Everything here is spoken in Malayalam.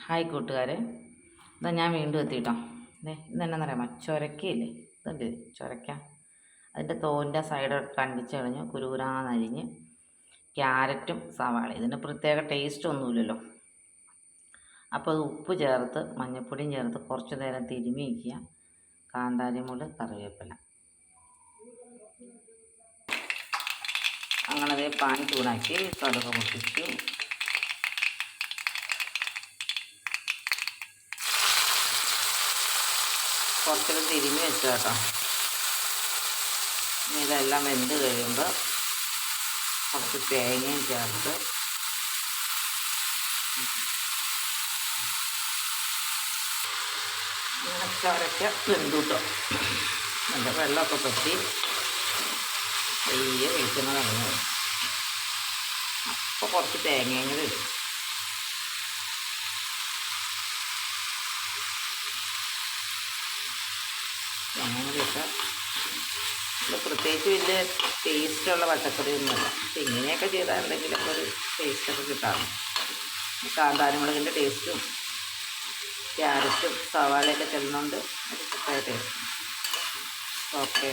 ഹായ് കൂട്ടുകാരെ, ഇതാ ഞാൻ വീണ്ടും എത്തിയിട്ടോ. ഇതെന്നാന്നറിയാമോ, ചൊരക്കയില്ലേ, ഇതുണ്ട് ചൊരക്ക. അതിൻ്റെ തോലിൻ്റെ സൈഡ് കണ്ടിച്ച് കളഞ്ഞ് കുരുകുരാന്നരിഞ്ഞ് ക്യാരറ്റും സവാള. ഇതിന് പ്രത്യേക ടേസ്റ്റ് ഒന്നുമില്ലല്ലോ. അപ്പോൾ അത് ഉപ്പ് ചേർത്ത് മഞ്ഞൾപ്പൊടിയും ചേർത്ത് കുറച്ച് നേരം തിരുമ്മി വയ്ക്കുക. കാന്താരിമുളക്, കറിവേപ്പില. അങ്ങനെ പാൻ ചൂടാക്കി കടുക് പൊട്ടിച്ചു. കുറച്ചൊക്കെ തിരിഞ്ഞ് വെച്ചു കേട്ടോ. ഇനി ഇതെല്ലാം വെന്ത് കഴിയുമ്പോൾ കുറച്ച് തേങ്ങയും ചേർത്ത് ഇങ്ങനെ ചൊരക്ക വെന്തു കേട്ടോ. നല്ല വെള്ളമൊക്കെ പറ്റി പയ്യെ വെളിച്ചെണ്ണ കളഞ്ഞു. അപ്പോൾ കുറച്ച് തേങ്ങയും കൂടി ഇടും. അങ്ങനെ ഇട്ടാൽ ഇത് പ്രത്യേകിച്ച് വലിയ ടേസ്റ്റുള്ള പച്ചക്കറിയൊന്നുമല്ല. പക്ഷെ ഇങ്ങനെയൊക്കെ ചെയ്താൽ എന്തെങ്കിലുമൊക്കെ ഒരു ടേസ്റ്റൊക്കെ കിട്ടാറുണ്ട്. കാന്താരിമുളകിൻ്റെ ടേസ്റ്റും ക്യാരറ്റും സവാളയൊക്കെ ചെല്ലുന്നുണ്ട്. ഒരു പ്രത്യേക ടേസ്റ്റ്. ഓക്കെ.